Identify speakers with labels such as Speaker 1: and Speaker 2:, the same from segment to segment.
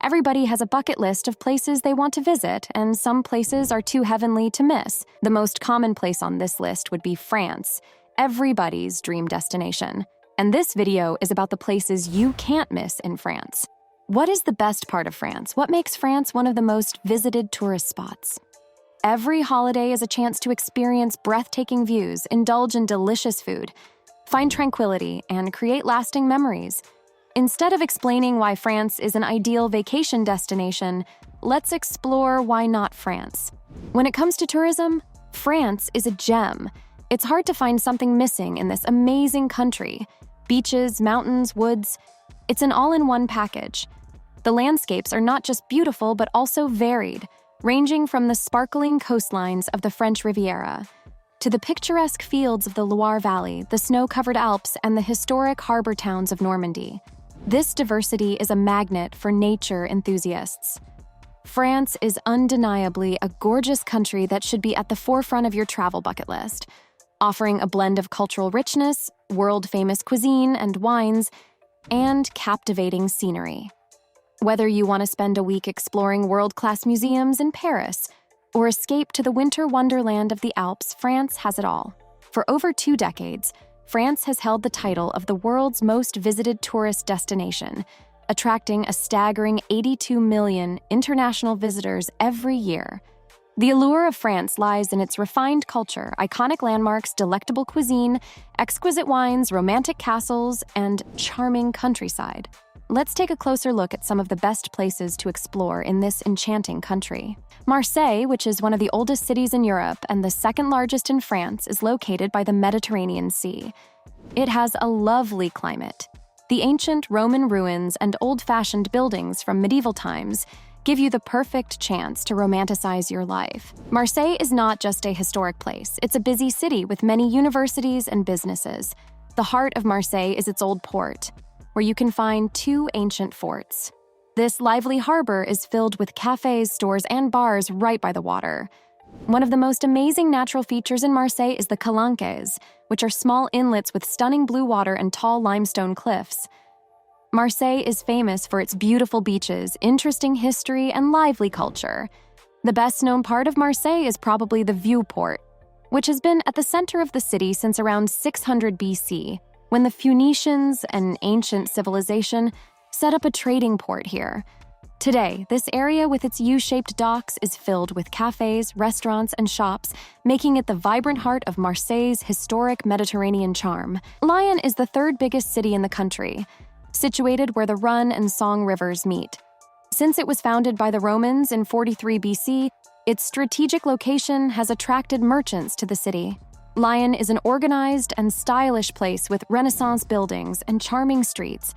Speaker 1: Everybody has a bucket list of places they want to visit, and some places are too heavenly to miss. The most common place on this list would be France, everybody's dream destination. And this video is about the places you can't miss in France. What is the best part of France? What makes France one of the most visited tourist spots? Every holiday is a chance to experience breathtaking views, indulge in delicious food, find tranquility, and create lasting memories. Instead of explaining why France is an ideal vacation destination, let's explore why not France. When it comes to tourism, France is a gem. It's hard to find something missing in this amazing country. Beaches, mountains, woods, it's an all-in-one package. The landscapes are not just beautiful, but also varied, ranging from the sparkling coastlines of the French Riviera to the picturesque fields of the Loire Valley, the snow-covered Alps, and the historic harbor towns of Normandy. This diversity is a magnet for nature enthusiasts. France is undeniably a gorgeous country that should be at the forefront of your travel bucket list, offering a blend of cultural richness, world-famous cuisine and wines, and captivating scenery. Whether you want to spend a week exploring world-class museums in Paris or escape to the winter wonderland of the Alps, France has it all. For over 2 decades, France has held the title of the world's most visited tourist destination, attracting a staggering 82 million international visitors every year. The allure of France lies in its refined culture, iconic landmarks, delectable cuisine, exquisite wines, romantic castles, and charming countryside. Let's take a closer look at some of the best places to explore in this enchanting country. Marseille, which is one of the oldest cities in Europe and the second largest in France, is located by the Mediterranean Sea. It has a lovely climate. The ancient Roman ruins and old-fashioned buildings from medieval times give you the perfect chance to romanticize your life. Marseille is not just a historic place. It's a busy city with many universities and businesses. The heart of Marseille is its old port, where you can find 2 ancient forts. This lively harbor is filled with cafes, stores, and bars right by the water. One of the most amazing natural features in Marseille is the Calanques, which are small inlets with stunning blue water and tall limestone cliffs. Marseille is famous for its beautiful beaches, interesting history, and lively culture. The best-known part of Marseille is probably the Vieux-Port, which has been at the center of the city since around 600 BC, when the Phoenicians, an ancient civilization, set up a trading port here. Today, this area with its U-shaped docks is filled with cafes, restaurants, and shops, making it the vibrant heart of Marseille's historic Mediterranean charm. Lyon is the 3rd biggest city in the country, situated where the Rhône and Song rivers meet. Since it was founded by the Romans in 43 BC, its strategic location has attracted merchants to the city. Lyon is an organized and stylish place with Renaissance buildings and charming streets.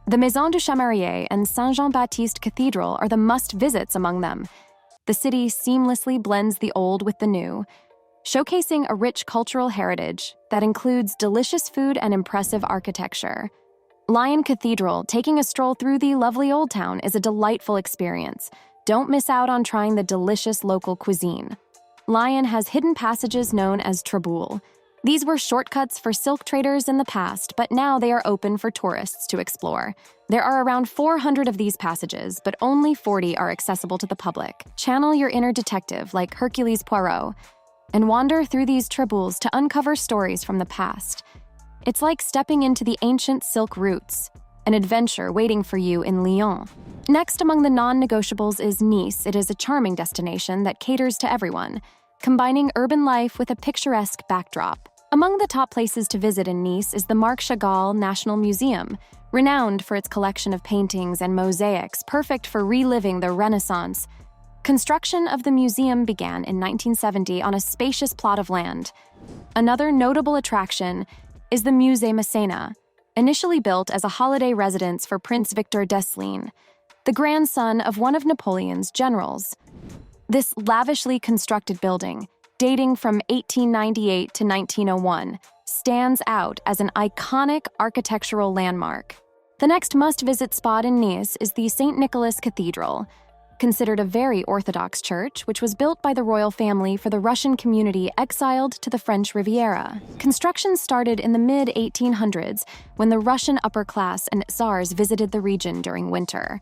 Speaker 1: The Maison du Chamarier and Saint-Jean-Baptiste Cathedral are the must-visits among them. The city seamlessly blends the old with the new, showcasing a rich cultural heritage that includes delicious food and impressive architecture. Lyon Cathedral, taking a stroll through the lovely Old Town, is a delightful experience. Don't miss out on trying the delicious local cuisine. Lyon has hidden passages known as traboules. These were shortcuts for silk traders in the past, but now they are open for tourists to explore. There are around 400 of these passages, but only 40 are accessible to the public. Channel your inner detective like Hercule Poirot and wander through these traboules to uncover stories from the past. It's like stepping into the ancient silk routes, an adventure waiting for you in Lyon. Next among the non-negotiables is Nice. It is a charming destination that caters to everyone, combining urban life with a picturesque backdrop. Among the top places to visit in Nice is the Marc Chagall National Museum, renowned for its collection of paintings and mosaics, perfect for reliving the Renaissance. Construction of the museum began in 1970 on a spacious plot of land. Another notable attraction is the Musée Masséna, initially built as a holiday residence for Prince Victor d'Esslin, the grandson of one of Napoleon's generals. This lavishly constructed building, dating from 1898 to 1901, stands out as an iconic architectural landmark. The next must-visit spot in Nice is the St. Nicholas Cathedral, considered a very Orthodox church, which was built by the royal family for the Russian community exiled to the French Riviera. Construction started in the mid-1800s when the Russian upper class and Tsars visited the region during winter.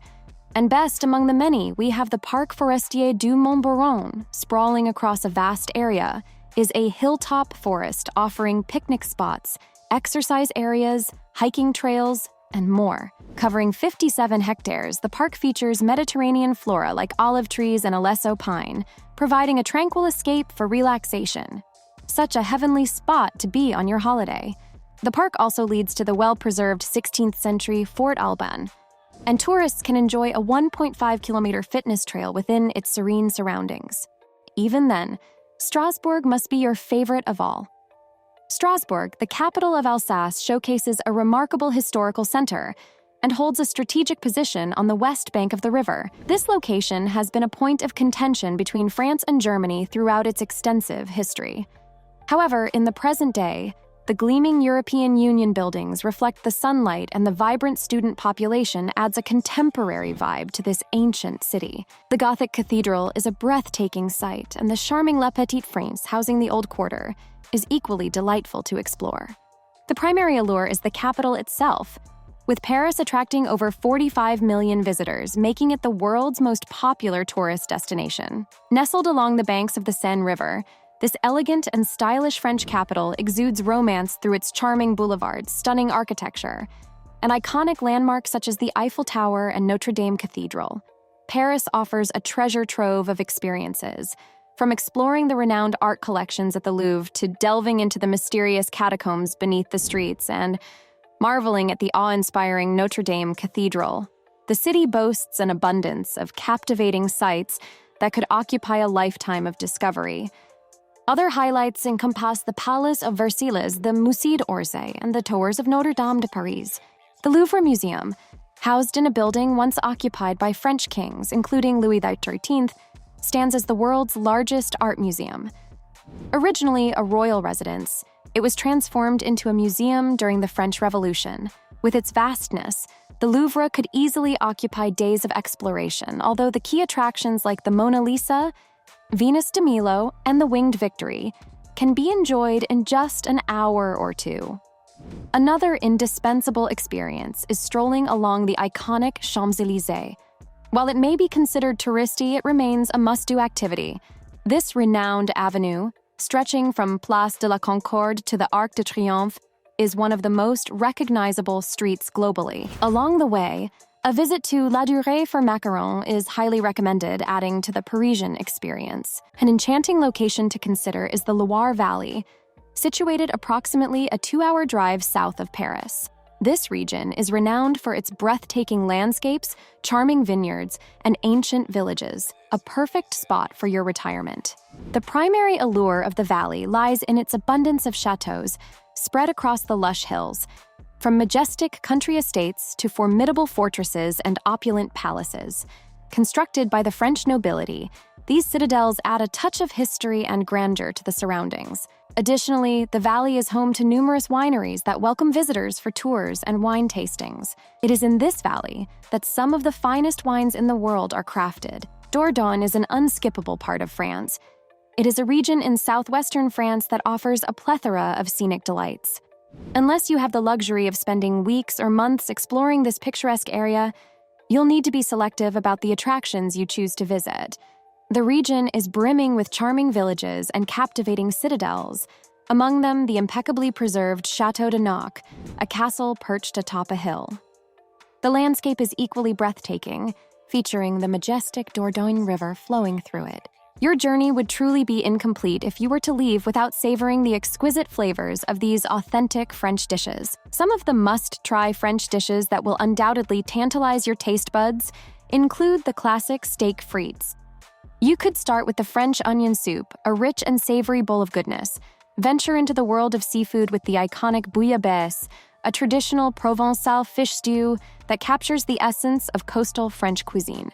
Speaker 1: And best among the many, we have the Parc Forestier du Mont-Boron, sprawling across a vast area, is a hilltop forest offering picnic spots, exercise areas, hiking trails, and more. Covering 57 hectares, the park features Mediterranean flora like olive trees and Alesso pine, providing a tranquil escape for relaxation. Such a heavenly spot to be on your holiday. The park also leads to the well-preserved 16th century Fort Alban, and tourists can enjoy a 1.5-kilometer fitness trail within its serene surroundings. Even then, Strasbourg must be your favorite of all. Strasbourg, the capital of Alsace, showcases a remarkable historical center and holds a strategic position on the west bank of the river. This location has been a point of contention between France and Germany throughout its extensive history. However, in the present day, the gleaming European Union buildings reflect the sunlight, and the vibrant student population adds a contemporary vibe to this ancient city. The Gothic cathedral is a breathtaking sight, and the charming La Petite France, housing the old quarter, is equally delightful to explore. The primary allure is the capital itself, with Paris attracting over 45 million visitors, making it the world's most popular tourist destination. Nestled along the banks of the Seine River, this elegant and stylish French capital exudes romance through its charming boulevards, stunning architecture, and iconic landmarks such as the Eiffel Tower and Notre Dame Cathedral. Paris offers a treasure trove of experiences, from exploring the renowned art collections at the Louvre to delving into the mysterious catacombs beneath the streets and marveling at the awe-inspiring Notre Dame Cathedral. The city boasts an abundance of captivating sights that could occupy a lifetime of discovery. Other highlights encompass the Palace of Versailles, the Musée d'Orsay, and the Towers of Notre Dame de Paris. The Louvre Museum, housed in a building once occupied by French kings, including Louis XIII, stands as the world's largest art museum. Originally a royal residence, it was transformed into a museum during the French Revolution. With its vastness, the Louvre could easily occupy days of exploration, although the key attractions like the Mona Lisa, Venus de Milo, and the Winged Victory can be enjoyed in just an hour or two. Another indispensable experience is strolling along the iconic Champs-Élysées. While it may be considered touristy, it remains a must-do activity. This renowned avenue, stretching from Place de la Concorde to the Arc de Triomphe, is one of the most recognizable streets globally. Along the way, a visit to La Durée for macarons is highly recommended, adding to the Parisian experience. An enchanting location to consider is the Loire Valley, situated approximately a 2-hour drive south of Paris. This region is renowned for its breathtaking landscapes, charming vineyards, and ancient villages, a perfect spot for your retirement. The primary allure of the valley lies in its abundance of chateaux spread across the lush hills, from majestic country estates to formidable fortresses and opulent palaces. Constructed by the French nobility, these citadels add a touch of history and grandeur to the surroundings. Additionally, the valley is home to numerous wineries that welcome visitors for tours and wine tastings. It is in this valley that some of the finest wines in the world are crafted. Dordogne is an unskippable part of France. It is a region in southwestern France that offers a plethora of scenic delights. Unless you have the luxury of spending weeks or months exploring this picturesque area, you'll need to be selective about the attractions you choose to visit. The region is brimming with charming villages and captivating citadels, among them the impeccably preserved Château de Knock, a castle perched atop a hill. The landscape is equally breathtaking, featuring the majestic Dordogne River flowing through it. Your journey would truly be incomplete if you were to leave without savoring the exquisite flavors of these authentic French dishes. Some of the must-try French dishes that will undoubtedly tantalize your taste buds include the classic steak frites. You could start with the French onion soup, a rich and savory bowl of goodness. Venture into the world of seafood with the iconic bouillabaisse, a traditional Provençal fish stew that captures the essence of coastal French cuisine.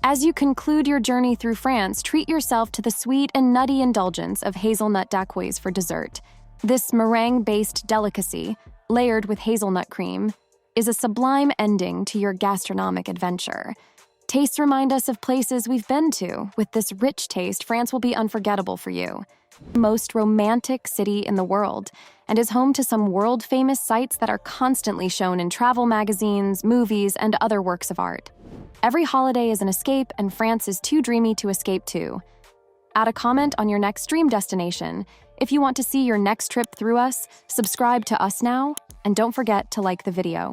Speaker 1: As you conclude your journey through France, treat yourself to the sweet and nutty indulgence of hazelnut dacquoise for dessert. This meringue-based delicacy, layered with hazelnut cream, is a sublime ending to your gastronomic adventure. Tastes remind us of places we've been to. With this rich taste, France will be unforgettable for you. Most romantic city in the world, and is home to some world-famous sites that are constantly shown in travel magazines, movies, and other works of art. Every holiday is an escape, and France is too dreamy to escape to. Add a comment on your next dream destination. If you want to see your next trip through us, subscribe to us now, and don't forget to like the video.